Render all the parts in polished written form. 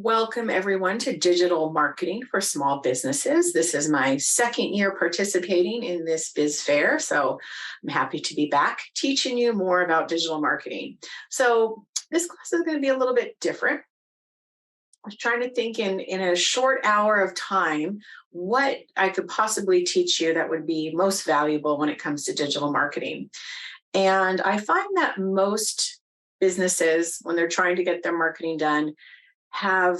Welcome everyone to Digital Marketing for Small Businesses. This is my second year participating in this BizFair, so I'm happy to be back teaching you more about digital marketing. So this class is going to be a little bit different. I was trying to think in a short hour of time what I could possibly teach you that would be most valuable when it comes to digital marketing. And I find that most businesses, when they're trying to get their marketing done, have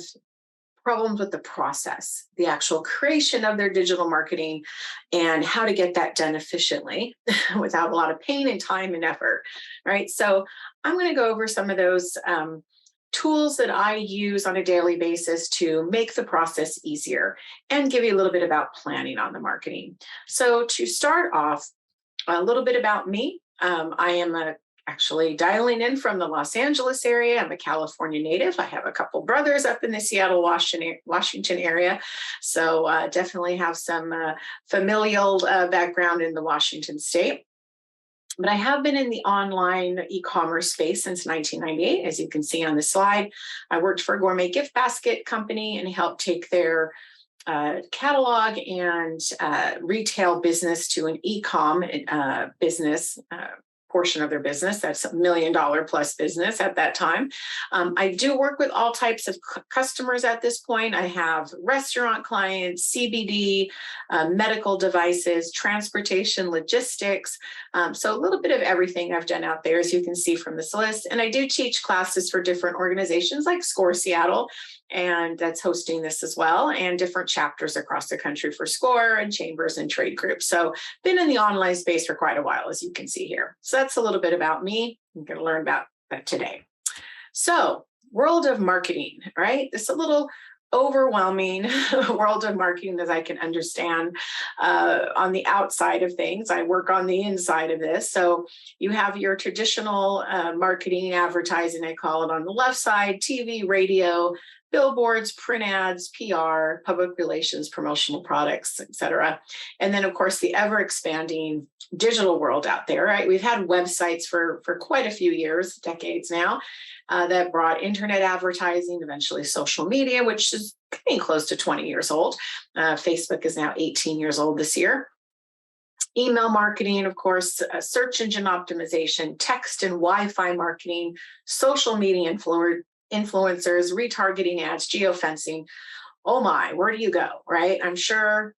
problems with the process, the actual creation of their digital marketing and how to get that done efficiently without a lot of pain and time and effort, right? So I'm going to go over some of those tools that I use on a daily basis to make the process easier and give you a little bit about planning on the marketing. So to start off, a little bit about me. I am actually dialing in from the Los Angeles area. I'm a California native. I have a couple brothers up in the Seattle, Washington area. So definitely have some familial background in the Washington state. But I have been in the online e-commerce space since 1998, as you can see on the slide. I worked for a gourmet gift basket company and helped take their catalog and retail business to an e-com business portion of their business. That's $1 million plus business at that time. I do work with all types of customers at this point. I have restaurant clients, CBD, medical devices, transportation, logistics. So a little bit of everything I've done out there, as you can see from this list. And I do teach classes for different organizations like SCORE Seattle, and that's hosting this as well, and different chapters across the country for SCORE and chambers and trade groups. So been in the online space for quite a while, as you can see here. So that's a little bit about me. I'm going to learn about that today. So world of marketing, right? This is a little overwhelming world of marketing as I can understand on the outside of things. I work on the inside of this. So you have your traditional marketing, advertising, I call it, on the left side, TV, radio, billboards, print ads, PR, public relations, promotional products, et cetera. And then, of course, the ever-expanding digital world out there, right? We've had websites for quite a few years, decades now, that brought internet advertising, eventually social media, which is getting close to 20 years old. Facebook is now 18 years old this year. Email marketing, of course, search engine optimization, text and Wi-Fi marketing, social media influencers, retargeting ads, geofencing. Oh my, where do you go, right? I'm sure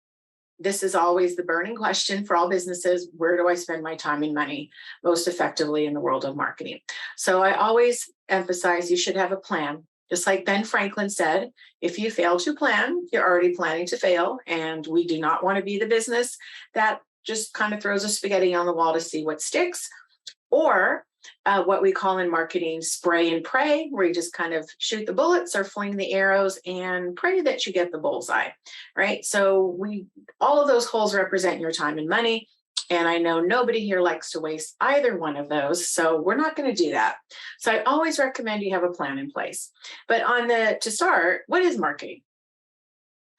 this is always the burning question for all businesses. Where do I spend my time and money most effectively in the world of marketing? So I always emphasize you should have a plan. Just like Ben Franklin said, if you fail to plan, you're already planning to fail. And we do not want to be the business that just kind of throws a spaghetti on the wall to see what sticks, or what we call in marketing spray and pray, where you just kind of shoot the bullets or fling the arrows and pray that you get the bullseye, right? So all of those holes represent your time and money. And I know nobody here likes to waste either one of those. So we're not going to do that. So I always recommend you have a plan in place. But to start, what is marketing?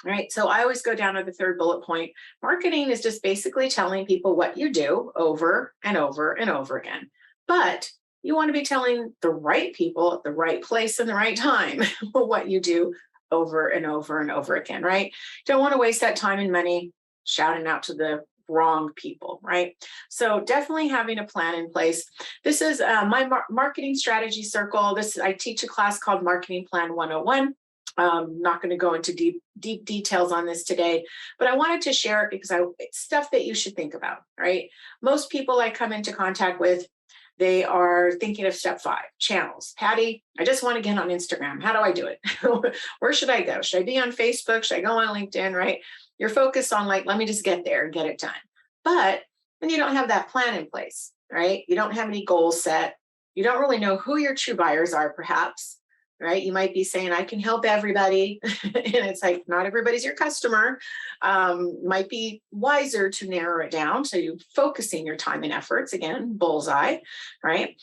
All right, so I always go down to the third bullet point. Marketing is just basically telling people what you do over and over and over again. But you want to be telling the right people at the right place and the right time what you do over and over and over again, right? Don't want to waste that time and money shouting out to the wrong people, right? So definitely having a plan in place. This is my marketing strategy circle. I teach a class called Marketing Plan 101. I'm not going to go into deep details on this today, but I wanted to share it because it's stuff that you should think about, right? Most people I come into contact with, they are thinking of step 5, channels. Patty, I just want to get on Instagram. How do I do it? Where should I go? Should I be on Facebook? Should I go on LinkedIn, right? You're focused on let me just get there and get it done. But then you don't have that plan in place, right? You don't have any goals set. You don't really know who your true buyers are, perhaps, right? You might be saying, I can help everybody. And it's like, not everybody's your customer. Might be wiser to narrow it down. So you're focusing your time and efforts, again, bullseye, right?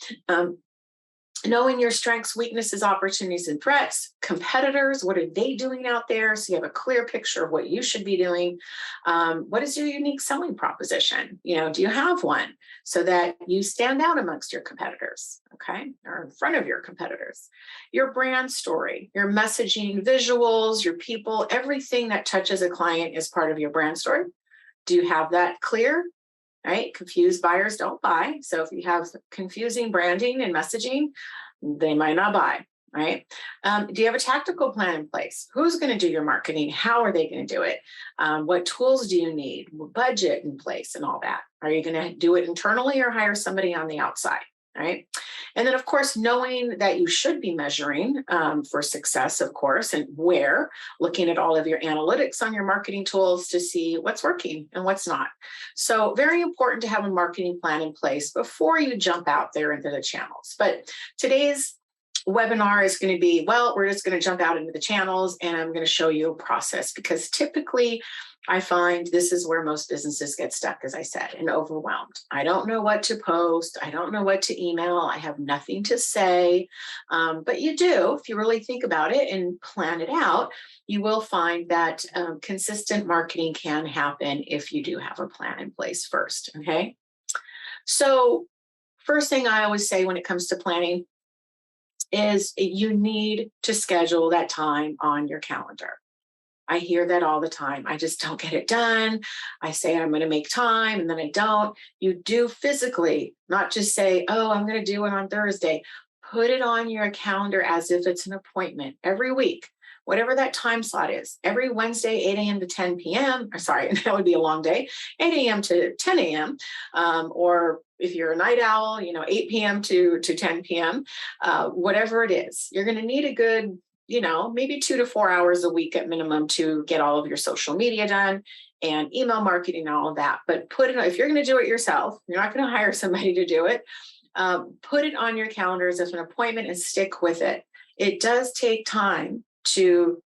Knowing your strengths, weaknesses, opportunities, and threats, competitors, what are they doing out there? So you have a clear picture of what you should be doing. What is your unique selling proposition? Do you have one so that you stand out amongst your competitors, okay, or in front of your competitors? Your brand story, your messaging, visuals, your people, everything that touches a client is part of your brand story. Do you have that clear? Right? Confused buyers don't buy. So if you have confusing branding and messaging, they might not buy. Right? Do you have a tactical plan in place? Who's going to do your marketing? How are they going to do it? What tools do you need? Budget in place and all that. Are you going to do it internally or hire somebody on the outside? Right. And then, of course, knowing that you should be measuring for success, of course, and where, looking at all of your analytics on your marketing tools to see what's working and what's not. So very important to have a marketing plan in place before you jump out there into the channels. But today's webinar is going to be, well, we're just going to jump out into the channels and I'm going to show you a process, because typically I find this is where most businesses get stuck, as I said, and overwhelmed. I don't know what to post. I don't know what to email. I have nothing to say. But you do, if you really think about it and plan it out, you will find that consistent marketing can happen if you do have a plan in place first. Okay. So first thing I always say when it comes to planning is you need to schedule that time on your calendar. I hear that all the time. I just don't get it done. I say I'm going to make time and then I don't. You do physically, not just say, oh, I'm going to do it on Thursday. Put it on your calendar as if it's an appointment every week, whatever that time slot is. Every Wednesday, 8 a.m. to 10 p.m. Or sorry, that would be a long day, 8 a.m. to 10 a.m. Or if you're a night owl, 8 p.m. to 10 p.m., whatever it is, you're going to need a good maybe 2 to 4 hours a week at minimum to get all of your social media done and email marketing and all of that. But put it, if you're going to do it yourself, you're not going to hire somebody to do it. Put it on your calendars as an appointment and stick with it. It does take time to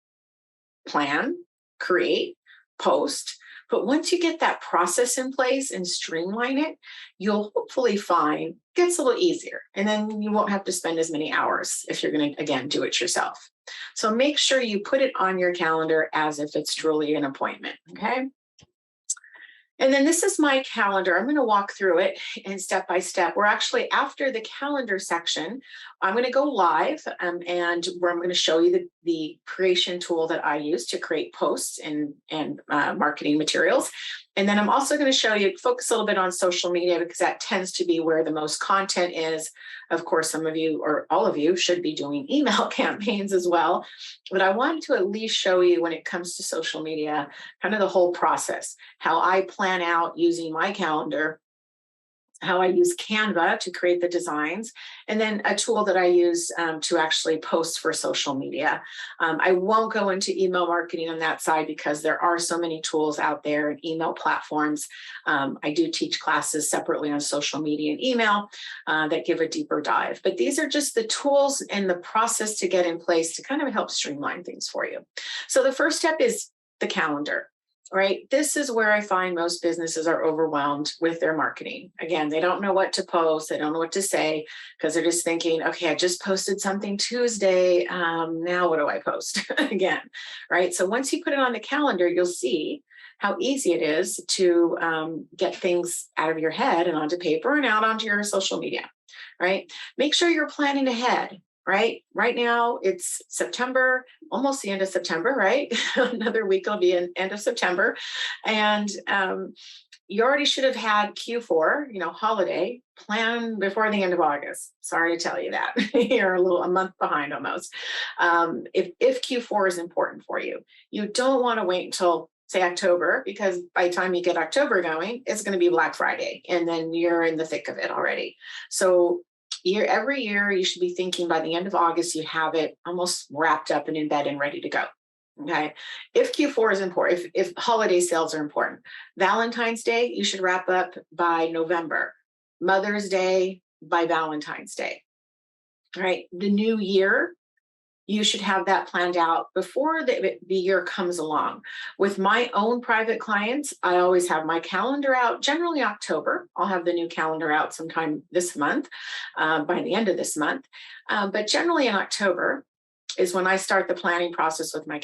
plan, create, post. But once you get that process in place and streamline it, you'll hopefully find it gets a little easier. And then you won't have to spend as many hours if you're going to, again, do it yourself. So make sure you put it on your calendar as if it's truly an appointment. Okay. And then this is my calendar. I'm going to walk through it and step by step. We're actually after the calendar section. I'm going to go live and where I'm going to show you the creation tool that I use to create posts and marketing materials. And then I'm also going to show you, focus a little bit on social media, because that tends to be where the most content is. Of course, some of you or all of you should be doing email campaigns as well. But I wanted to at least show you, when it comes to social media, kind of the whole process, how I plan out using my calendar, how I use Canva to create the designs, and then a tool that I use to actually post for social media. I won't go into email marketing on that side because there are so many tools out there and email platforms. I do teach classes separately on social media and email that give a deeper dive. But these are just the tools and the process to get in place to kind of help streamline things for you. So the first step is the calendar. Right? This is where I find most businesses are overwhelmed with their marketing. Again, they don't know what to post. They don't know what to say because they're just thinking, okay, I just posted something Tuesday. Now what do I post again? Right? So once you put it on the calendar, you'll see how easy it is to get things out of your head and onto paper and out onto your social media. Right? Make sure you're planning ahead. Right now it's September, almost the end of September, right? Another week will be in end of September. And you already should have had Q4, holiday plan before the end of August. Sorry to tell you that. You're a month behind almost. If Q4 is important for you, you don't want to wait until say October, because by the time you get October going, it's going to be Black Friday and then you're in the thick of it already. So every year, you should be thinking by the end of August, you have it almost wrapped up and in bed and ready to go. Okay. If Q4 is important, if holiday sales are important, Valentine's Day, you should wrap up by November. Mother's Day by Valentine's Day. All right. The new year, you should have that planned out before the year comes along. With my own private clients, I always have my calendar out, generally October. I'll have the new calendar out sometime this month, by the end of this month. But generally in October is when I start the planning process with my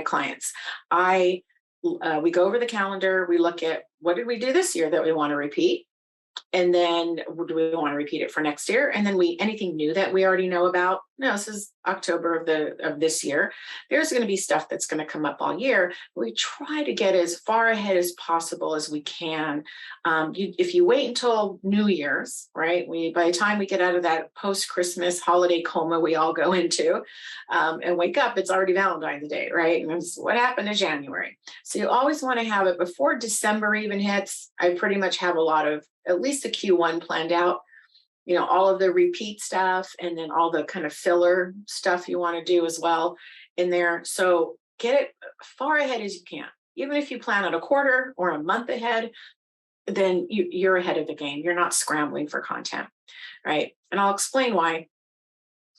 clients. We go over the calendar, we look at what did we do this year that we want to repeat? And then do we want to repeat it for next year? And then anything new that we already know about. No, this is October of this year. There's going to be stuff that's going to come up all year. We try to get as far ahead as possible as we can. If you wait until New Year's, right? By the time we get out of that post-Christmas holiday coma we all go into, and wake up, it's already Valentine's Day, right? And it's what happened in January. So you always want to have it before December even hits. I pretty much have a lot of at least a Q1 planned out, all of the repeat stuff and then all the kind of filler stuff you want to do as well in there. So get it far ahead as you can. Even if you plan out a quarter or a month ahead, then you're ahead of the game. You're not scrambling for content, right? And I'll explain why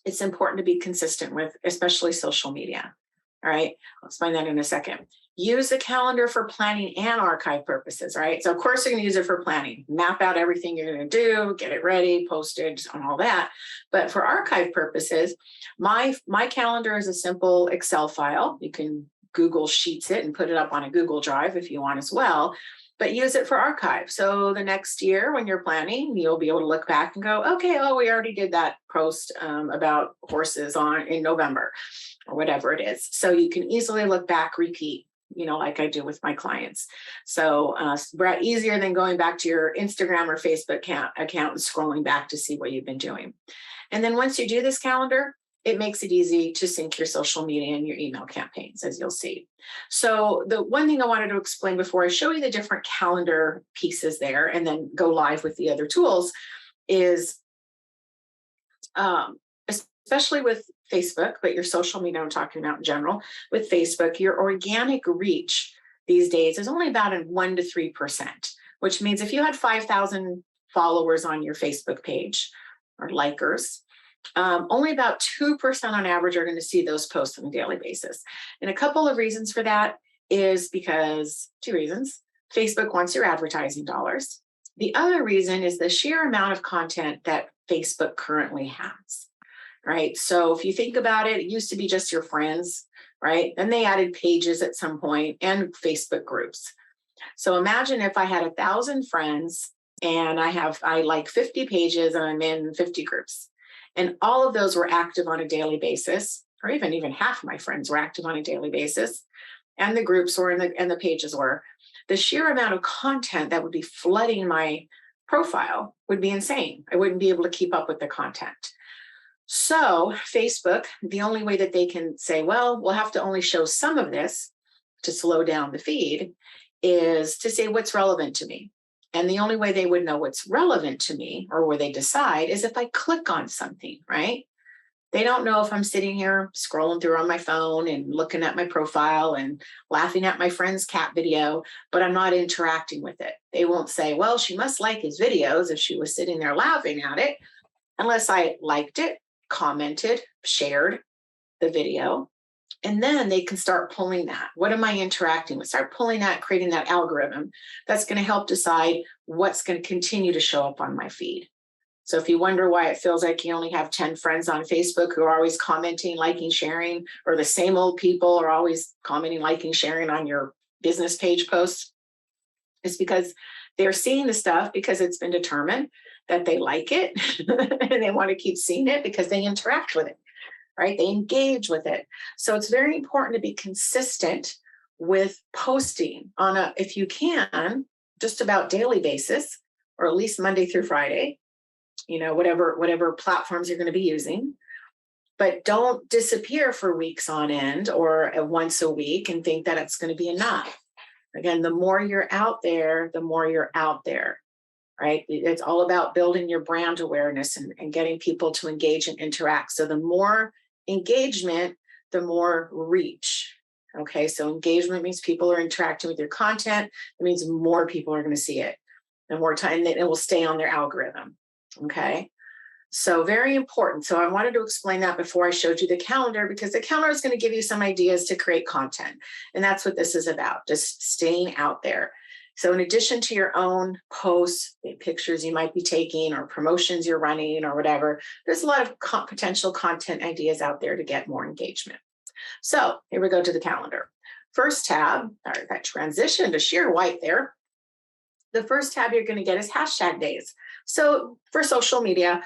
it's important to be consistent with, especially social media. All right, I'll explain that in a second. Use the calendar for planning and archive purposes, right? So of course you're going to use it for planning, map out everything you're going to do, get it ready, posted, and all that. But for archive purposes, my calendar is a simple Excel file. You can Google Sheets it and put it up on a Google Drive if you want as well, but use it for archive. So the next year when you're planning, you'll be able to look back and go, okay, we already did that post about horses in November or whatever it is. So you can easily look back, repeat, like I do with my clients. So easier than going back to your Instagram or Facebook account and scrolling back to see what you've been doing. And then once you do this calendar, it makes it easy to sync your social media and your email campaigns, as you'll see. So the one thing I wanted to explain before I show you the different calendar pieces there and then go live with the other tools is, especially with Facebook, but your social media I'm talking about in general, with Facebook, your organic reach these days is only about 1% to 3%, which means if you had 5,000 followers on your Facebook page or likers, only about 2% on average are going to see those posts on a daily basis. And a couple of reasons for that is because 2 reasons. Facebook wants your advertising dollars. The other reason is the sheer amount of content that Facebook currently has. Right. So if you think about it, it used to be just your friends, right? Then they added pages at some point and Facebook groups. So imagine if I had 1,000 friends and I like 50 pages and I'm in 50 groups and all of those were active on a daily basis, or even half of my friends were active on a daily basis and the groups were and the pages were. The sheer amount of content that would be flooding my profile would be insane. I wouldn't be able to keep up with the content. So Facebook, the only way that they can say, well, we'll have to only show some of this to slow down the feed is to say what's relevant to me. And the only way they would know what's relevant to me or where they decide is if I click on something, right? They don't know if I'm sitting here scrolling through on my phone and looking at my profile and laughing at my friend's cat video, but I'm not interacting with it. They won't say, well, she must like his videos if she was sitting there laughing at it, unless I liked it, commented, shared the video, and then they can start pulling that. What am I interacting with? Start pulling that, creating that algorithm that's going to help decide what's going to continue to show up on my feed. So if you wonder why it feels like you only have 10 friends on Facebook who are always commenting, liking, sharing, or the same old people are always commenting, liking, sharing on your business page posts, it's because they're seeing the stuff because it's been determined that they like it and they want to keep seeing it because they interact with it, right? They engage with it. So it's very important to be consistent with posting on if you can, just about daily basis, or at least Monday through Friday, whatever platforms you're going to be using. But don't disappear for weeks on end or once a week and think that it's going to be enough. Again, the more you're out there, the more you're out there. Right? It's all about building your brand awareness and getting people to engage and interact. So the more engagement, the more reach. Okay, so engagement means people are interacting with your content. It means more people are going to see it. The more time, it will stay on their algorithm. Okay, So very important. So I wanted to explain that before I showed you the calendar, because the calendar is going to give you some ideas to create content. And that's what this is about, just staying out there. So in addition to your own posts, pictures you might be taking or promotions you're running or whatever, there's a lot of potential content ideas out there to get more engagement. So here we go to the calendar. First tab, all right, that transition to sheer white there. The first tab you're going to get is hashtag days. So for social media,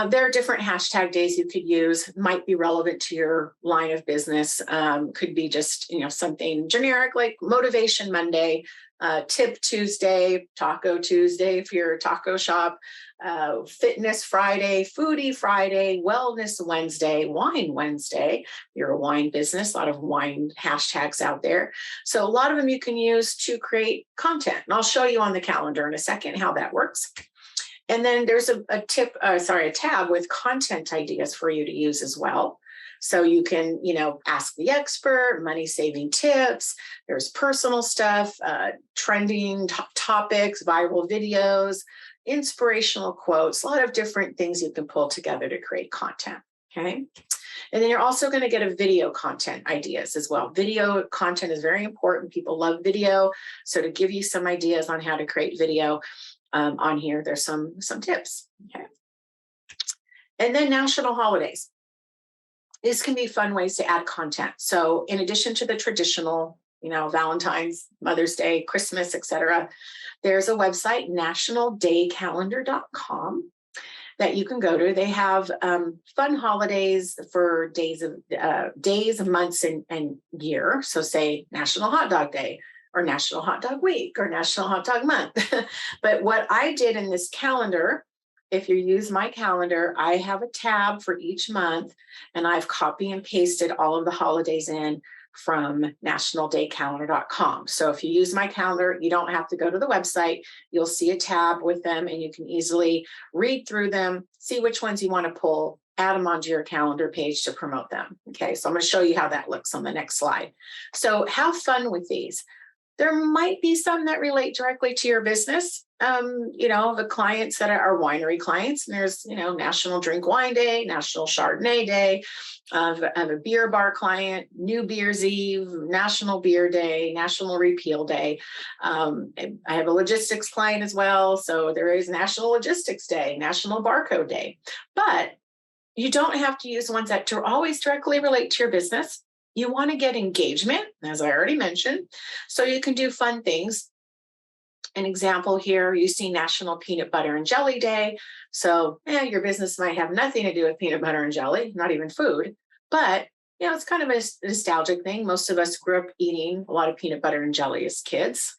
there are different hashtag days you could use, might be relevant to your line of business. Could be just, something generic like Motivation Monday, Tip Tuesday, Taco Tuesday if you're a taco shop, Fitness Friday, Foodie Friday, Wellness Wednesday, Wine Wednesday. You're a wine business, a lot of wine hashtags out there. So a lot of them you can use to create content. And I'll show you on the calendar in a second how that works. And then there's a tab with content ideas for you to use as well. So you can, ask the expert, money-saving tips. There's personal stuff, trending topics, viral videos, inspirational quotes, a lot of different things you can pull together to create content, okay? And then you're also going to get a video content ideas as well. Video content is very important. People love video. So to give you some ideas on how to create video, on here, there's some tips, okay? And then national holidays. These can be fun ways to add content. So in addition to the traditional, Valentine's, Mother's Day, Christmas, etc., there's a website, nationaldaycalendar.com, that you can go to. They have fun holidays for days, months, and year. So say National Hot Dog Day, or National Hot Dog Week, or National Hot Dog Month. But what I did in this calendar, if you use my calendar, I have a tab for each month, and I've copy and pasted all of the holidays in from nationaldaycalendar.com. So if you use my calendar, you don't have to go to the website. You'll see a tab with them, and you can easily read through them, see which ones you want to pull, add them onto your calendar page to promote them. Okay, so I'm going to show you how that looks on the next slide. So have fun with these. There might be some that relate directly to your business. The clients that are winery clients, and there's, National Drink Wine Day, National Chardonnay Day. I have a beer bar client, New Beer's Eve, National Beer Day, National Repeal Day. I have a logistics client as well. So there is National Logistics Day, National Barcode Day. But you don't have to use ones that always directly relate to your business. You want to get engagement, as I already mentioned, so you can do fun things. An example here, you see National Peanut Butter and Jelly Day. So your business might have nothing to do with peanut butter and jelly, not even food, but it's kind of a nostalgic thing. Most of us grew up eating a lot of peanut butter and jelly as kids.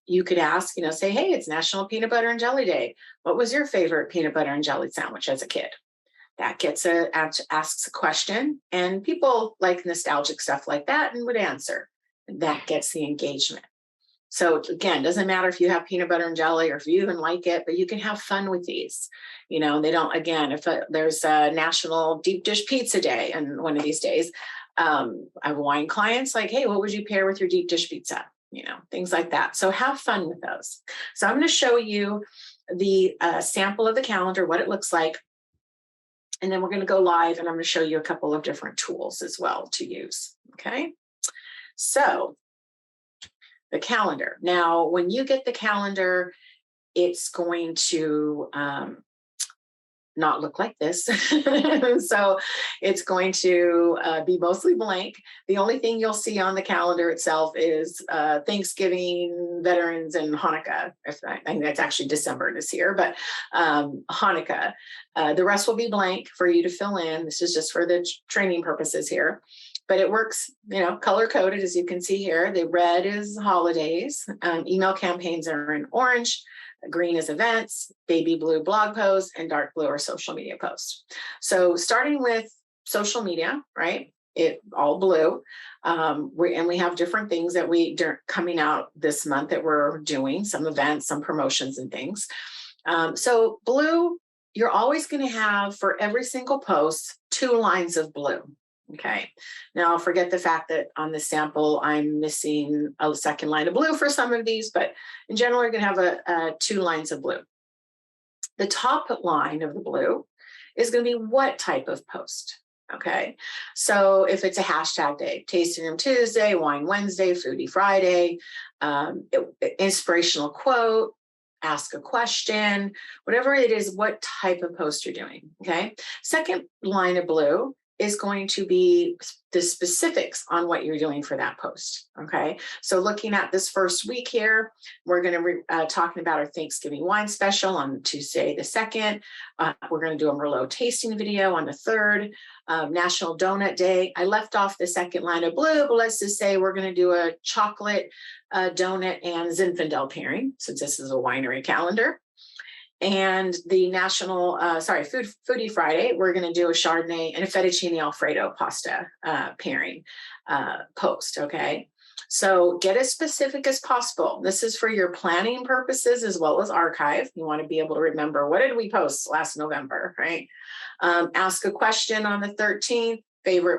You could ask, say, hey, it's National Peanut Butter and Jelly Day. What was your favorite peanut butter and jelly sandwich as a kid? That asks a question, and people like nostalgic stuff like that and would answer. That gets the engagement. So again, doesn't matter if you have peanut butter and jelly or if you even like it, but you can have fun with these. They don't, again, if there's a National Deep Dish Pizza Day, and one of these days, I have wine clients like, hey, what would you pair with your deep dish pizza? Things like that. So have fun with those. So I'm going to show you the sample of the calendar, what it looks like. And then we're going to go live, and I'm going to show you a couple of different tools as well to use. Okay. So the calendar. Now, when you get the calendar, it's going to not look like this. So it's going to be mostly blank. The only thing you'll see on the calendar itself is Thanksgiving, Veterans, and Hanukkah. I think that's actually December this year, but Hanukkah. The rest will be blank for you to fill in. This is just for the training purposes here. But it works, color coded, as you can see here. The red is holidays. Email campaigns are in orange. Green is events, baby blue blog posts, and dark blue are social media posts. So starting with social media, right? It all blue. We have different things that coming out this month that we're doing, some events, some promotions and things. So blue, you're always going to have for every single post 2 lines of blue. Okay. Now forget the fact that on the sample, I'm missing a second line of blue for some of these, but in general, you're going to have 2 lines of blue. The top line of the blue is going to be what type of post. Okay, so if it's a hashtag day, Tasting Room Tuesday, Wine Wednesday, Foodie Friday, inspirational quote, ask a question, whatever it is, what type of post you're doing. Okay, second line of blue is going to be the specifics on what you're doing for that post. Okay, so looking at this first week here, we're going to be talking about our Thanksgiving wine special on Tuesday the 2nd. We're going to do a Merlot tasting video on the 3rd. National Donut Day. I left off the second line of blue, but let's just say we're going to do a chocolate donut and Zinfandel pairing, since this is a winery calendar. And the Foodie Friday, we're going to do a Chardonnay and a fettuccine Alfredo pasta pairing post. Okay, so get as specific as possible. This is for your planning purposes as well as archive. You want to be able to remember, what did we post last November, right? Ask a question on the 13th.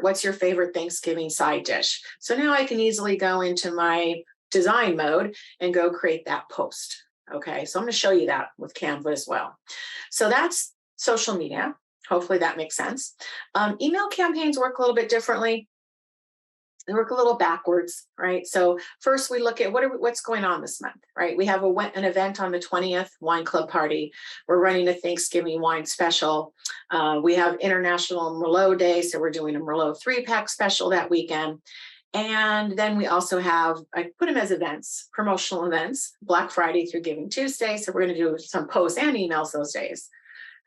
What's your favorite Thanksgiving side dish? So now I can easily go into my design mode and go create that post. Okay, so I'm going to show you that with Canva as well. So that's social media. Hopefully that makes sense. Email campaigns work a little bit differently. They work a little backwards, right? So first we look at what's going on this month, right? We have an event on the 20th, wine club party. We're running a Thanksgiving wine special. We have International Merlot Day, so we're doing a Merlot 3-pack special that weekend. And then we also have, I put them as events, promotional events, Black Friday through Giving Tuesday. So we're going to do some posts and emails those days,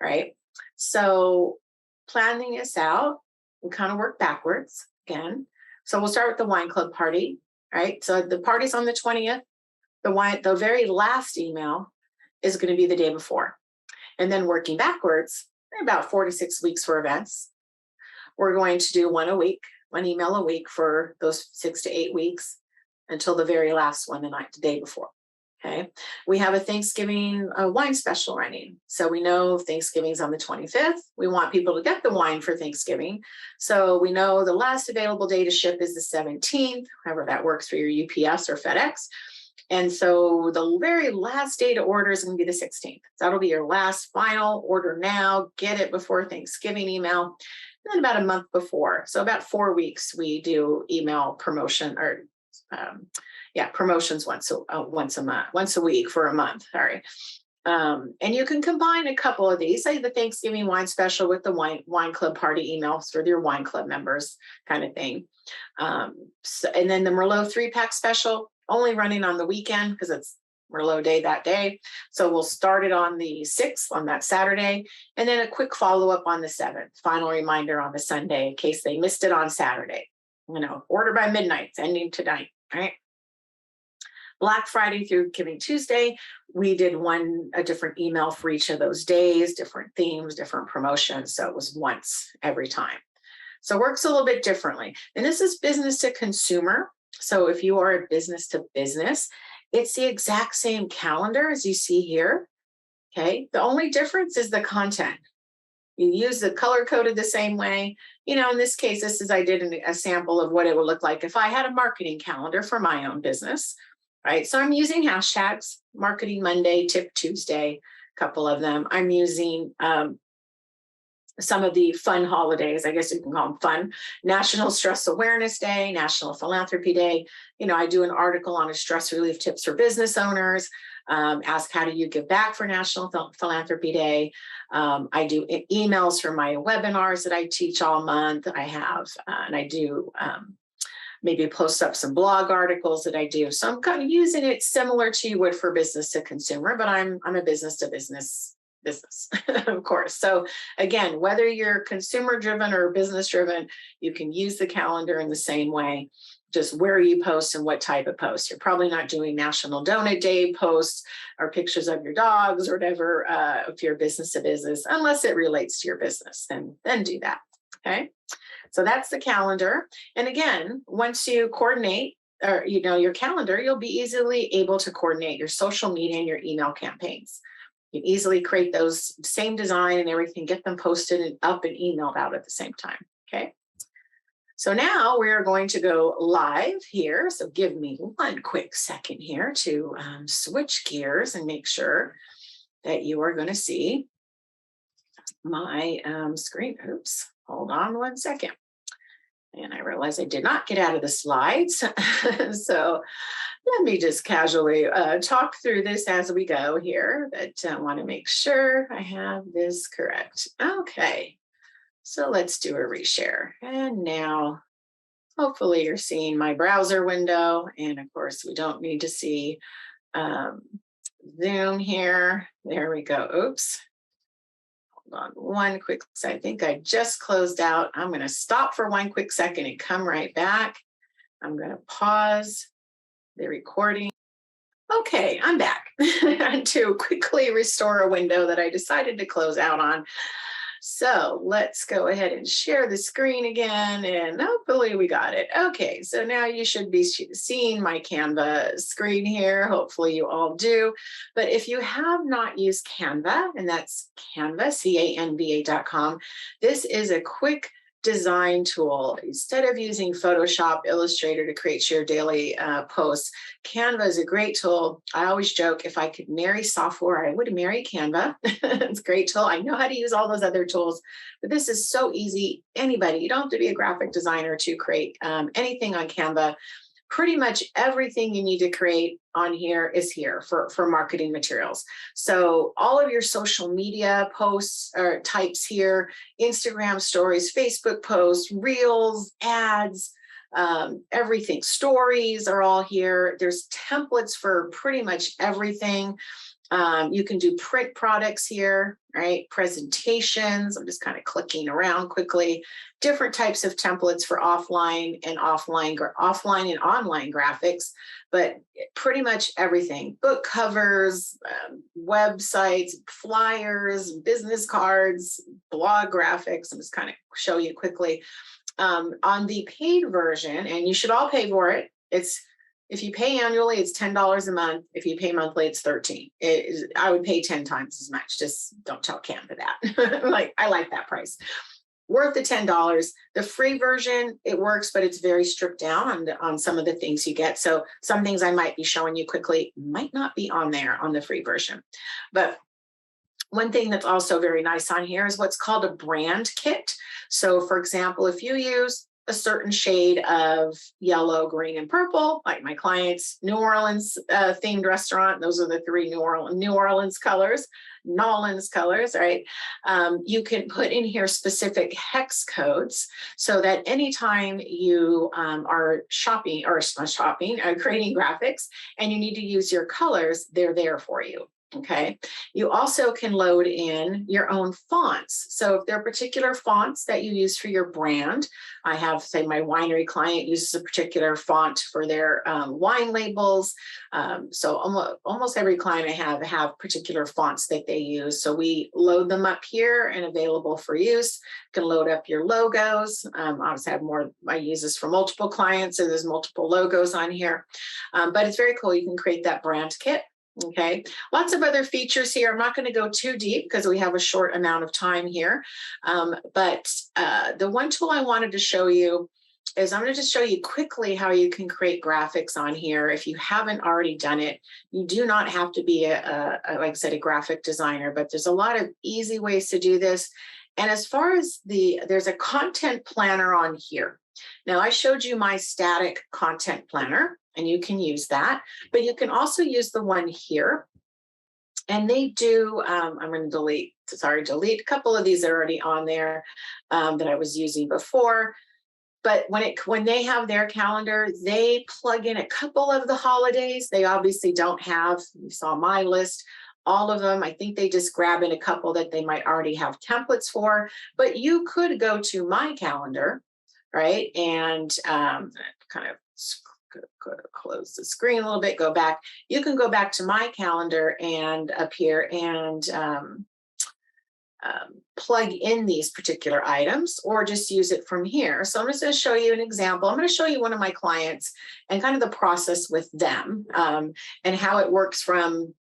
right? So planning this out, we kind of work backwards again. So we'll start with the wine club party, right? So the party's on the 20th. The very last email is going to be the day before. And then working backwards, about 4 to 6 weeks for events. We're going to do one email a week for those 6 to 8 weeks until the very last one, the day before. Okay. We have a Thanksgiving wine special running. So we know Thanksgiving's on the 25th. We want people to get the wine for Thanksgiving. So we know the last available day to ship is the 17th, however that works for your UPS or FedEx. And so the very last day to order is going to be the 16th. That'll be your last final order now, get it before Thanksgiving email. And then about a month before, so about 4 weeks, we do email promotion or promotions once a week for a month. Sorry. And you can combine a couple of these, say the Thanksgiving wine special with the wine club party emails for your wine club members kind of thing. And then the Merlot 3-pack special, only running on the weekend because it's Merlot Day that day. So we'll start it on the 6th, on that Saturday, and then a quick follow-up on the 7th. Final reminder on the Sunday in case they missed it on Saturday. Order by midnight, it's ending tonight, right? Black Friday through Giving Tuesday, we did a different email for each of those days, different themes, different promotions. So it was once every time. So it works a little bit differently. And this is business to consumer. So if you are a business to business, it's the exact same calendar as you see here. Okay. The only difference is the content. You use the color coded the same way. In this case, I did a sample of what it would look like if I had a marketing calendar for my own business, right? So I'm using hashtags, Marketing Monday, Tip Tuesday, a couple of them. I'm using some of the fun holidays, I guess you can call them fun, National Stress Awareness Day, National Philanthropy Day. I do an article on stress relief tips for business owners, ask how do you give back for National Philanthropy Day. I do emails for my webinars that I teach all month. I have, and I do maybe post up some blog articles that I do. So I'm kind of using it similar to you would for business to consumer, but I'm a business to business, of course. So again, whether you're consumer driven or business driven, you can use the calendar in the same way, just where you post and what type of post. You're probably not doing National Donut Day posts or pictures of your dogs or whatever, if you're business to business, unless it relates to your business, then do that. Okay. So that's the calendar. And again, once you coordinate or your calendar, you'll be easily able to coordinate your social media and your email campaigns. You can easily create those same design and everything, get them posted and up and emailed out at the same time. Okay. So now we're going to go live here. So give me one quick second here to switch gears and make sure that you are going to see my screen. Oops, hold on one second. And I realized I did not get out of the slides. So let me just casually talk through this as we go here, but I want to make sure I have this correct. Okay, so let's do a reshare. And now, hopefully you're seeing my browser window. And of course, we don't need to see Zoom here. There we go. Oops. Hold on one quick second. I think I just closed out. I'm going to stop for one quick second and come right back. I'm going to pause the recording. Okay, I'm back to quickly restore a window that I decided to close out on. So let's go ahead and share the screen again, and hopefully we got it. Okay, so now you should be seeing my Canva screen here. Hopefully you all do. But if you have not used Canva, and that's Canva, canva.com, this is a quick design tool. Instead of using Photoshop, Illustrator to create your daily posts, Canva is a great tool. I always joke, if I could marry software, I would marry Canva. It's a great tool. I know how to use all those other tools, but this is so easy. Anybody, you don't have to be a graphic designer to create anything on Canva. Pretty much everything you need to create on here is here for marketing materials. So all of your social media posts or types here, Instagram stories, Facebook posts, reels, ads, everything, stories are all here. There's templates for pretty much everything. You can do print products here, right? Presentations. I'm just kind of clicking around quickly. Different types of templates for offline and online graphics, but pretty much everything. Book covers, websites, flyers, business cards, blog graphics. I'm just kind of show you quickly. On the paid version, and you should all pay for it. If you pay annually, it's $10 a month. If you pay monthly, it's $13. I would pay 10 times as much. Just don't tell Canva that. I like that price. Worth the $10. The free version, it works, but it's very stripped down on some of the things you get. So some things I might be showing you quickly might not be on there on the free version. But one thing that's also very nice on here is what's called a brand kit. So for example, if you use a certain shade of yellow, green, and purple, like my client's New Orleans themed restaurant. Those are the three New Orleans colors, Nolans colors, right? You can put in here specific hex codes so that anytime you are creating graphics and you need to use your colors, they're there for you. Okay. You also can load in your own fonts. So if there are particular fonts that you use for your brand, I have, say, my winery client uses a particular font for their wine labels. So almost every client I have particular fonts that they use. So we load them up here and available for use. You can load up your logos. Obviously, I use this for multiple clients, so there's multiple logos on here. But it's very cool. You can create that brand kit. Okay, lots of other features here. I'm not going to go too deep because we have a short amount of time here. But the one tool I wanted to show you is I'm going to just show you quickly how you can create graphics on here. If you haven't already done it, you do not have to be like I said, a graphic designer, but there's a lot of easy ways to do this. And as far as there's a content planner on here. Now I showed you my static content planner, and you can use that, but you can also use the one here. And they do, I'm going to delete a couple of these that are already on there that I was using before. But when they have their calendar, they plug in a couple of the holidays. They obviously don't have, you saw my list, all of them. I think they just grab in a couple that they might already have templates for, but you could go to my calendar, right? And kind of close the screen a little bit, go back. You can go back to my calendar and up here and plug in these particular items or just use it from here. So I'm just going to show you an example. I'm going to show you one of my clients and kind of the process with them and how it works from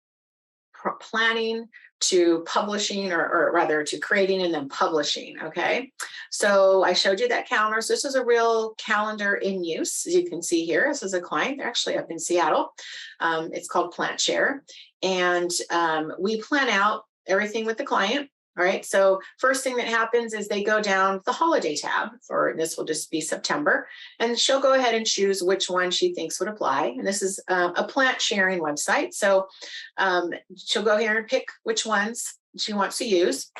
planning to publishing, or rather to creating and then publishing. Okay, so I showed you that calendar. So this is a real calendar in use. As you can see here, this is a client. They're actually up in Seattle. It's called PlantShare, and we plan out everything with the client. All right, so first thing that happens is they go down the holiday tab, or this will just be September, and she'll go ahead and choose which one she thinks would apply. And this is a plant sharing website. So she'll go here and pick which ones she wants to use.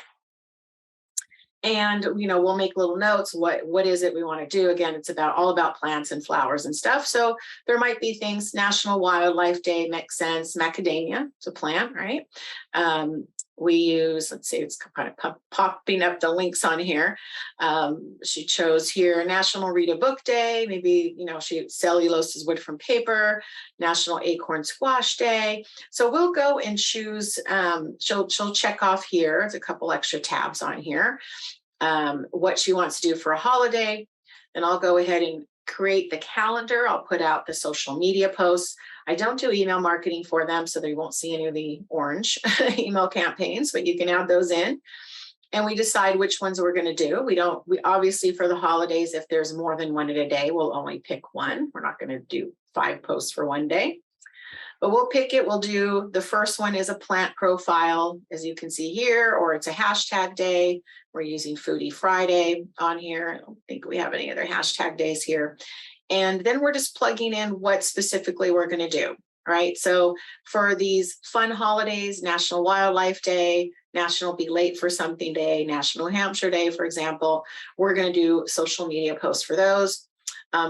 And, we'll make little notes. What is it we want to do? Again, it's all about plants and flowers and stuff. So there might be things, National Wildlife Day makes sense. Macadamia, it's a plant, right? We use, let's see, it's kind of popping up the links on here. She chose here National Read a Book Day. Maybe, cellulose is wood from paper. National Acorn Squash Day. So we'll go and choose, she'll check off here. There's a couple extra tabs on here. What she wants to do for a holiday. And I'll go ahead and create the calendar. I'll put out the social media posts. I don't do email marketing for them, so they won't see any of the orange email campaigns, but you can add those in. And we decide which ones we're going to do. We obviously, for the holidays, if there's more than one in a day, we'll only pick one. We're not going to do 5 posts for one day. But we'll pick it. We'll do, the first one is a plant profile, as you can see here, or it's a hashtag day. We're using Foodie Friday on here. I don't think we have any other hashtag days here. And then we're just plugging in what specifically we're going to do, right? So for these fun holidays, National Wildlife Day, National Be Late for Something Day, National New Hampshire Day, for example, we're going to do social media posts for those.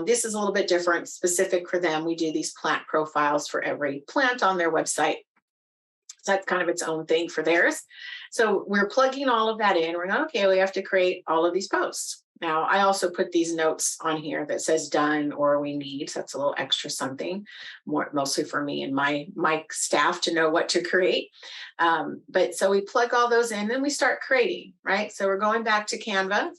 This is a little bit different, specific for them. We do these plant profiles for every plant on their website. So that's kind of its own thing for theirs. So we're plugging all of that in. We're going, okay, we have to create all of these posts. Now, I also put these notes on here that says done or we need. So that's a little extra something, mostly for me and my staff to know what to create. But so we plug all those in, then we start creating, right? So we're going back to Canva.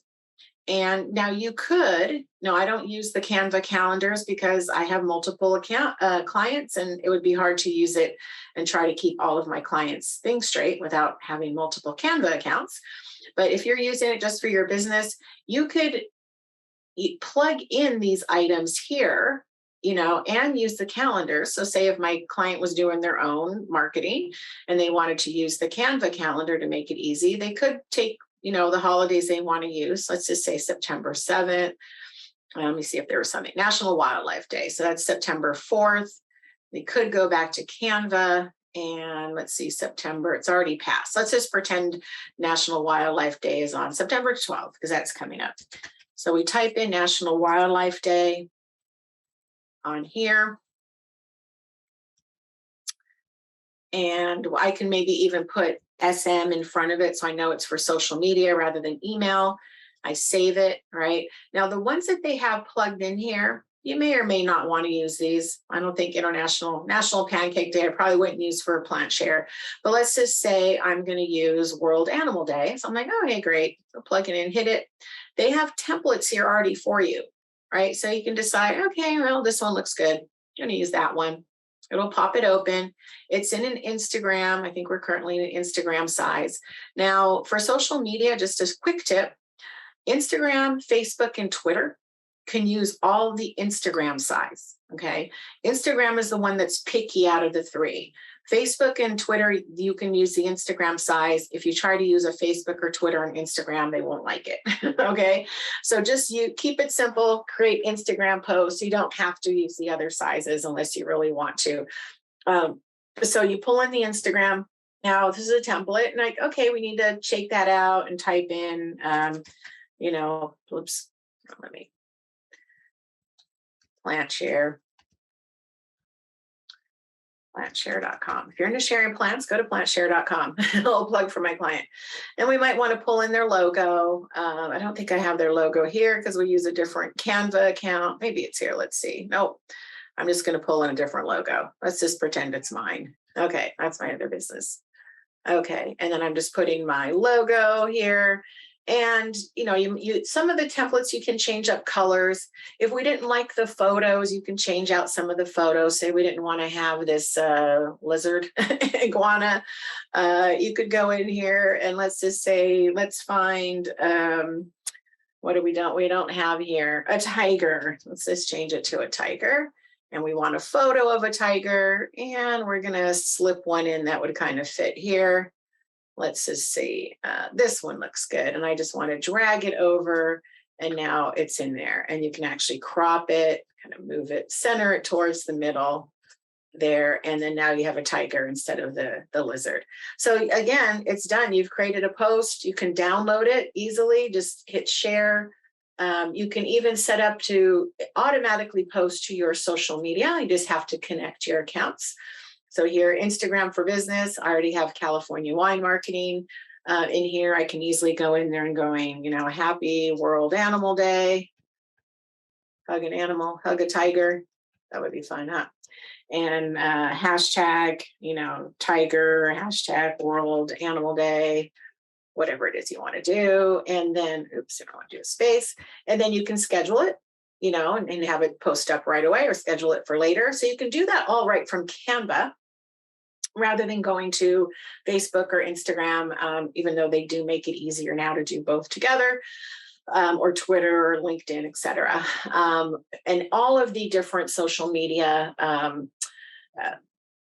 And now you could, no, I don't use the Canva calendars because I have multiple clients, and it would be hard to use it and try to keep all of my clients' things straight without having multiple Canva accounts. But if you're using it just for your business, you could plug in these items here, and use the calendar. So say if my client was doing their own marketing and they wanted to use the Canva calendar to make it easy, they could take the holidays they want to use. Let's just say September 7th. Let me see if there was something. National Wildlife Day. So that's September 4th. They could go back to Canva and let's see, September, it's already passed. Let's just pretend National Wildlife Day is on September 12th because that's coming up. So we type in National Wildlife Day on here. And I can maybe even put SM in front of it so I know it's for social media rather than email. I save it, right? Now, the ones that they have plugged in here, you may or may not want to use these. I don't think National Pancake Day, I probably wouldn't use for a PlantShare. But let's just say I'm going to use World Animal Day. So I'm like, oh, hey, great. So plug it in, hit it. They have templates here already for you, right? So you can decide, okay, well, this one looks good. I'm going to use that one. It'll pop it open. It's in an Instagram. I think we're currently in an Instagram size. Now, for social media, just a quick tip, Instagram, Facebook, and Twitter can use all the Instagram size, okay? Instagram is the one that's picky out of the 3. Facebook and Twitter, you can use the Instagram size. If you try to use a Facebook or Twitter and Instagram, they won't like it, okay? So just you keep it simple, create Instagram posts. You don't have to use the other sizes unless you really want to. So you pull in the Instagram. Now this is a template and like, okay, we need to shake that out and type in, oops, let me PlantShare. PlantShare.com. If you're into sharing plants, go to PlantShare.com. A little plug for my client. And we might want to pull in their logo. I don't think I have their logo here because we use a different Canva account. Maybe it's here. Let's see. Nope. I'm just going to pull in a different logo. Let's just pretend it's mine. Okay. That's my other business. Okay. And then I'm just putting my logo here. And you some of the templates you can change up colors. If we didn't like the photos, you can change out some of the photos. Say we didn't want to have this lizard iguana. You could go in here and let's just say, let's find what do we don't have here? A tiger. Let's just change it to a tiger. And we want a photo of a tiger, and we're gonna slip one in that would kind of fit here. Let's just see, this one looks good. And I just want to drag it over, and now it's in there. And you can actually crop it, kind of move it, center it towards the middle there. And then now you have a tiger instead of the lizard. So again, it's done. You've created a post. You can download it easily. Just hit share. You can even set up to automatically post to your social media. You just have to connect your accounts. So here, Instagram for business, I already have California wine marketing in here. I can easily go in there and going, happy World Animal Day, hug an animal, hug a tiger. That would be fun, huh? And hashtag, tiger, hashtag World Animal Day, whatever it is you want to do. And then, oops, I don't want to do a space. And then you can schedule it, and have it post up right away or schedule it for later. So you can do that all right from Canva, rather than going to Facebook or Instagram, even though they do make it easier now to do both together, or Twitter or LinkedIn, et cetera. And all of the different social media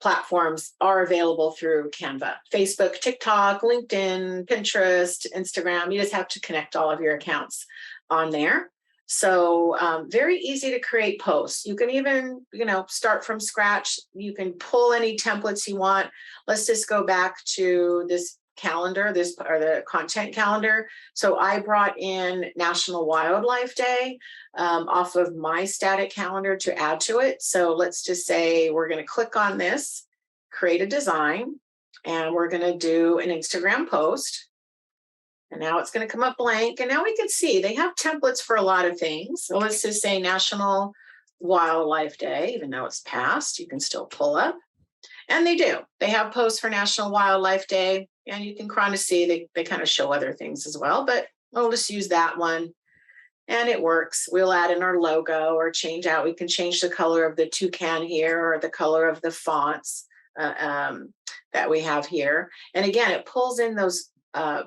platforms are available through Canva: Facebook, TikTok, LinkedIn, Pinterest, Instagram. You just have to connect all of your accounts on there. So very easy to create posts. You can even, start from scratch. You can pull any templates you want. Let's just go back to this calendar, or the content calendar. So I brought in National Wildlife Day off of my static calendar to add to it. So let's just say we're going to click on this, create a design, and we're going to do an Instagram post. And now it's going to come up blank. And now we can see they have templates for a lot of things. So let's just say National Wildlife Day, even though it's past, you can still pull up. And they do. They have posts for National Wildlife Day. And you can kind of see they kind of show other things as well. But we'll just use that one. And it works. We'll add in our logo or change out. We can change the color of the toucan here, or the color of the fonts that we have here. And again, it pulls in those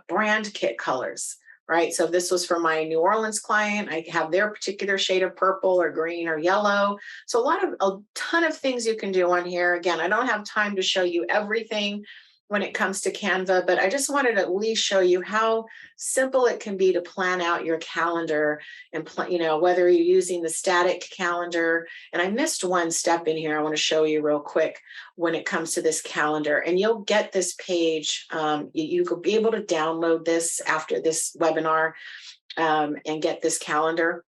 brand kit colors, right? So if this was for my New Orleans client, I have their particular shade of purple or green or yellow. So a ton of things you can do on here. Again, I don't have time to show you everything when it comes to Canva, but I just wanted to at least show you how simple it can be to plan out your calendar and, whether you're using the static calendar. And I missed one step in here I want to show you real quick when it comes to this calendar. And you'll get this page. You could be able to download this after this webinar and get this calendar.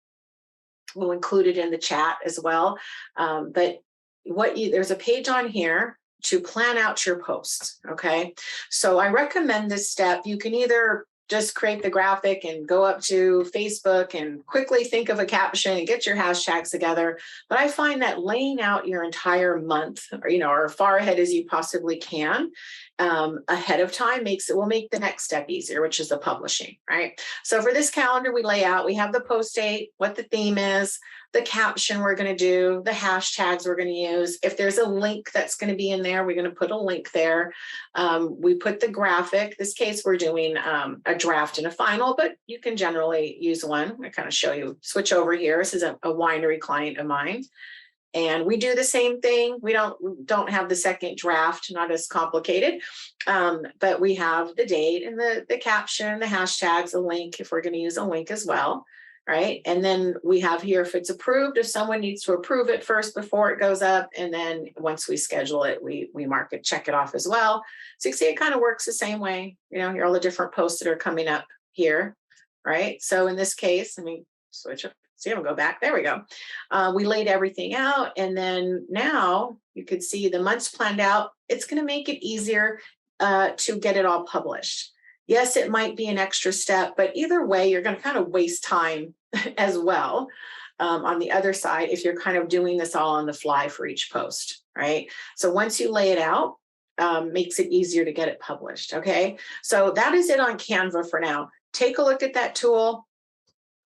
We'll include it in the chat as well. But there's a page on here to plan out your posts. Okay. So I recommend this step. You can either just create the graphic and go up to Facebook and quickly think of a caption and get your hashtags together. But I find that laying out your entire month, or far ahead as you possibly can, ahead of time will make the next step easier, which is the publishing, right? So for this calendar, we have the post date, what the theme is, the caption we're going to do, the hashtags we're going to use. If there's a link that's going to be in there, we're going to put a link there. We put the graphic. This case, we're doing a draft and a final, but you can generally use one. I kind of show you, switch over here. This is a winery client of mine. And we do the same thing. We don't have the second draft, not as complicated, but we have the date and the caption, the hashtags, a link, if we're going to use a link as well. Right. And then we have here, if it's approved, if someone needs to approve it first before it goes up. And then once we schedule it, we mark it, check it off as well. So you can see it kind of works the same way. Here are all the different posts that are coming up here. Right. So in this case, let me switch up. See, I'm gonna go back. There we go. We laid everything out. And then now you could see the months planned out. It's going to make it easier to get it all published. Yes, it might be an extra step, but either way, you're going to kind of waste time as well on the other side if you're kind of doing this all on the fly for each post, right? So once you lay it out, makes it easier to get it published, okay? So that is it on Canva for now. take a look at that tool.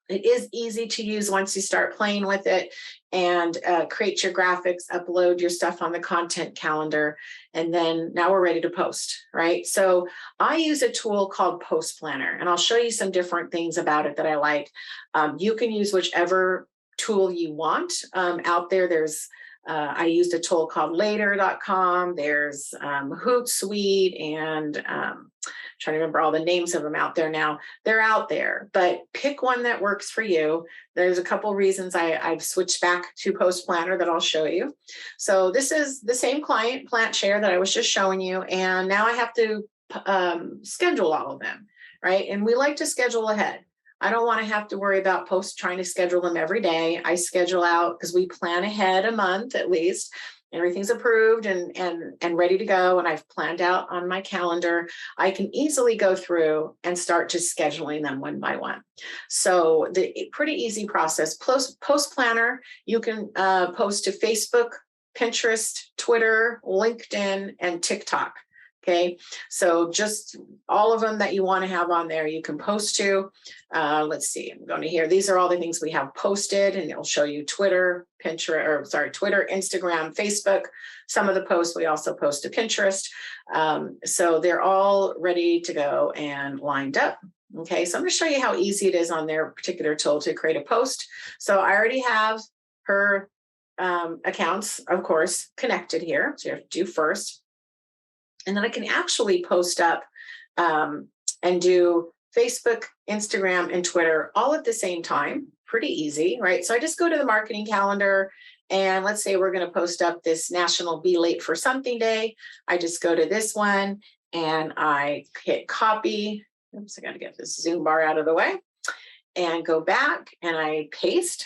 It is easy to use once you start playing with it, and create your graphics, upload your stuff on the content calendar, and then now we're ready to post, right? So I use a tool called Post Planner, and I'll show you some different things about it that I like. You can use whichever tool you want out there. I used a tool called later.com. There's Hootsuite, and trying to remember all the names of them out there now. They're out there, but pick one that works for you. There's a couple reasons I've switched back to Post Planner that I'll show you. So this is the same client, Plant Share, that I was just showing you. And now I have to schedule all of them, right? And we like to schedule ahead. I don't want to have to worry about trying to schedule them every day. I schedule out because we plan ahead a month at least. Everything's approved and ready to go. And I've planned out on my calendar. I can easily go through and start just scheduling them one by one. So the pretty easy process. Post Planner, you can post to Facebook, Pinterest, Twitter, LinkedIn, and TikTok. Okay, so just all of them that you want to have on there, you can post to. Let's see, I'm going to here. These are all the things we have posted, and it'll show you Twitter, Twitter, Instagram, Facebook. Some of the posts we also post to Pinterest. So they're all ready to go and lined up. Okay, so I'm going to show you how easy it is on their particular tool to create a post. So I already have her accounts, of course, connected here. So you have to do first. And then I can actually post up and do Facebook, Instagram, and Twitter all at the same time. Pretty easy, right? So I just go to the marketing calendar, and let's say we're going to post up this National Be Late for Something Day. I just go to this one and I hit copy. Oops, I got to get this Zoom bar out of the way, and go back and I paste.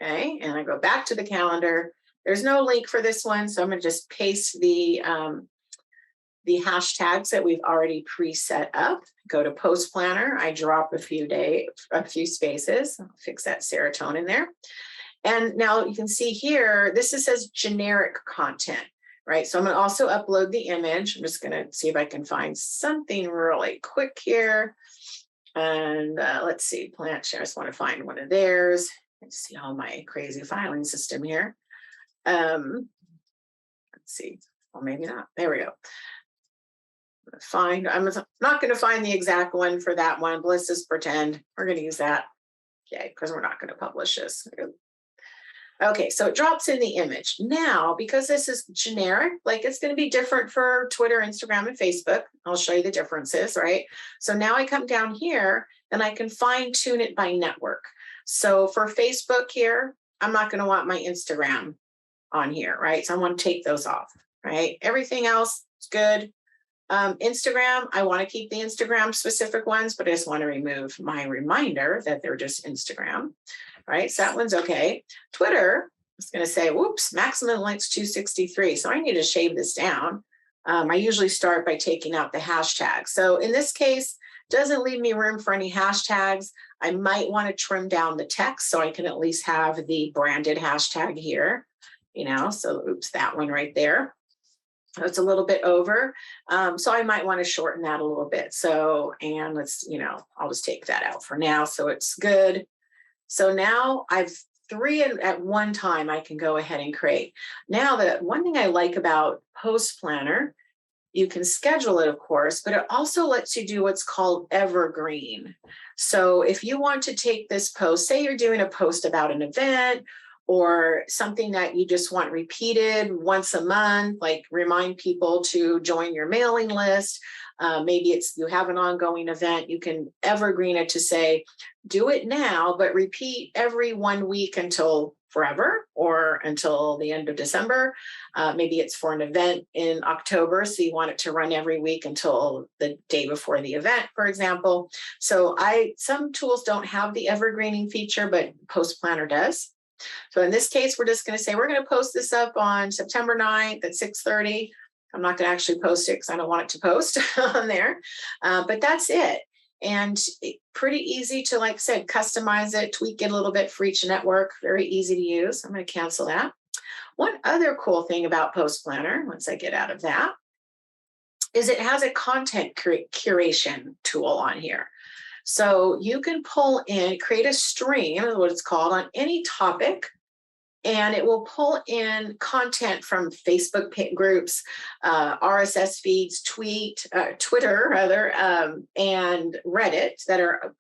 Okay, and I go back to the calendar. There's no link for this one, so I'm going to just paste the hashtags that we've already preset up. Go to Post Planner. I drop a few spaces. I'll fix that serotonin there. And now you can see here, this says generic content, right? So I'm going to also upload the image. I'm just going to see if I can find something really quick here. And let's see, Plant Share. I just want to find one of theirs. Let's see all my crazy filing system here. Let's see. Well, maybe not. There we go. I'm not going to find the exact one for that one, but let's just pretend we're going to use that. Okay, because we're not going to publish this. Okay, so it drops in the image. Now, because this is generic, like it's going to be different for Twitter, Instagram, and Facebook. I'll show you the differences, right? So now I come down here and I can fine tune it by network. So for Facebook here, I'm not going to want my Instagram on here, right? So I want to take those off, right? Everything else is good. Instagram, I want to keep the Instagram specific ones, but I just want to remove my reminder that they're just Instagram, right? So that one's okay. Twitter, I was going to say, whoops, maximum likes 263. So I need to shave this down. I usually start by taking out the hashtag. So in this case, doesn't leave me room for any hashtags. I might want to trim down the text so I can at least have the branded hashtag here, so oops, that one right there. It's a little bit over. So I might want to shorten that a little bit. So, and let's, I'll just take that out for now. So it's good. So now I've 3 at one time I can go ahead and create. Now, the one thing I like about Post Planner, you can schedule it, of course, but it also lets you do what's called evergreen. So if you want to take this post, say you're doing a post about an event or something that you just want repeated once a month, like remind people to join your mailing list. Maybe you have an ongoing event, you can evergreen it to say, do it now, but repeat every 1 week until forever or until the end of December. Maybe it's for an event in October, so you want it to run every week until the day before the event, for example. So some tools don't have the evergreening feature, but Post Planner does. So in this case, we're just going to say, we're going to post this up on September 9th at 6:30. I'm not going to actually post it because I don't want it to post on there, but that's it. And pretty easy to, like I said, customize it, tweak it a little bit for each network. Very easy to use. I'm going to cancel that. One other cool thing about Post Planner, once I get out of that, is it has a content curation tool on here. So you can pull in, create a stream, is what it's called, on any topic, and it will pull in content from Facebook groups, RSS feeds, Twitter rather, and Reddit that are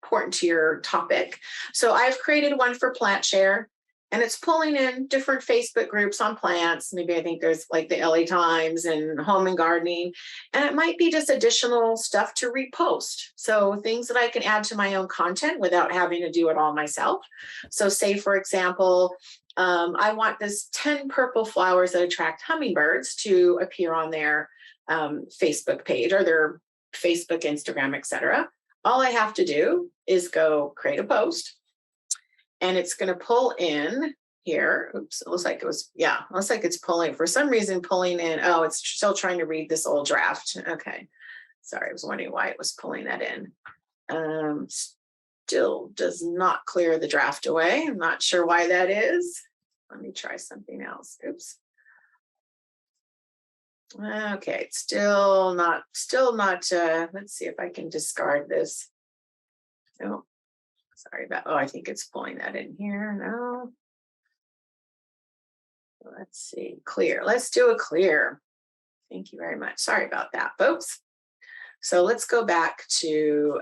important to your topic. So I've created one for plant share, and it's pulling in different Facebook groups on plants. Maybe I think there's like the LA Times and home and gardening, and it might be just additional stuff to repost. So things that I can add to my own content without having to do it all myself. So say, for example, I want this 10 purple flowers that attract hummingbirds to appear on their Facebook page or their Facebook, Instagram, etc. All I have to do is go create a post, and it's going to pull in here. Oops, it looks like it was, yeah, it looks like it's pulling, for some reason, pulling in. Oh, it's still trying to read this old draft. Okay. Sorry, I was wondering why it was pulling that in. Still does not clear the draft away. I'm not sure why that is. Let me try something else. Oops. Okay, still not, let's see if I can discard this. No, sorry about, oh, I think it's pulling that in here. No. Let's see, clear. Let's do a clear. Thank you very much. Sorry about that, folks. So let's go back to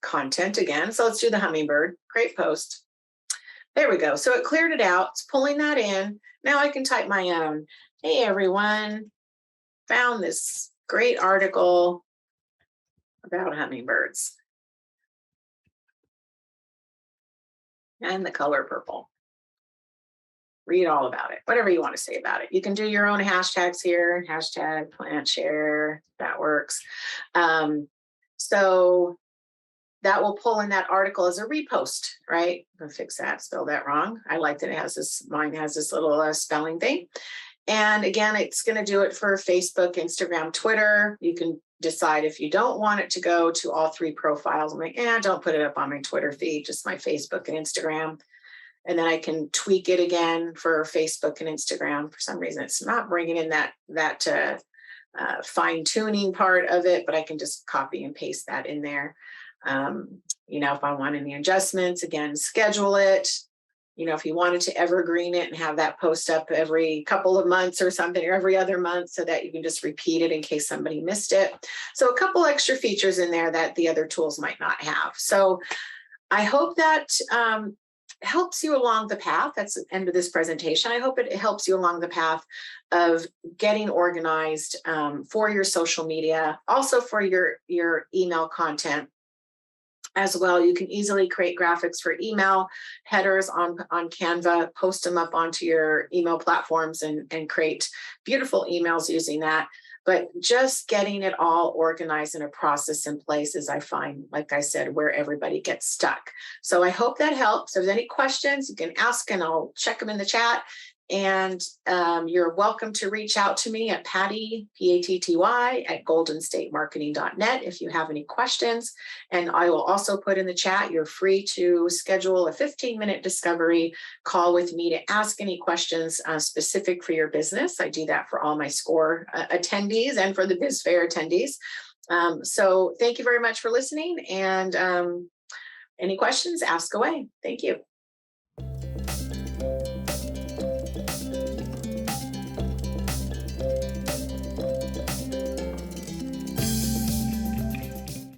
content again. So let's do the hummingbird. Great post. There we go. So it cleared it out. It's pulling that in. Now I can type my own. Hey, everyone. Found this great article about hummingbirds and the color purple. Read all about it, whatever you want to say about it. You can do your own hashtags here, hashtag plant share, that works. So that will pull in that article as a repost, right? I'll fix that, spelled that wrong. I like that it has this, mine has this little spelling thing. And again, it's going to do it for Facebook, Instagram, Twitter. You can decide if you don't want it to go to all three profiles. I'm like, don't put it up on my Twitter feed, just my Facebook and Instagram. And then I can tweak it again for Facebook and Instagram. For some reason, it's not bringing in that fine tuning part of it, but I can just copy and paste that in there. If I want any adjustments, again, schedule it. If you wanted to evergreen it and have that post up every couple of months or something, or every other month, so that you can just repeat it in case somebody missed it. So a couple extra features in there that the other tools might not have. So I hope that helps you along the path. That's the end of this presentation. I hope it helps you along the path of getting organized for your social media, also for your email content as well. You can easily create graphics for email headers on Canva, post them up onto your email platforms and create beautiful emails using that. But just getting it all organized in a process in place is, I find, like I said, where everybody gets stuck. So I hope that helps. If there's any questions, you can ask and I'll check them in the chat. And you're welcome to reach out to me at Patty, Patty, at goldenstatemarketing.net if you have any questions. And I will also put in the chat, you're free to schedule a 15-minute discovery call with me to ask any questions specific for your business. I do that for all my SCORE attendees and for the BizFair attendees. So thank you very much for listening. And any questions, ask away. Thank you.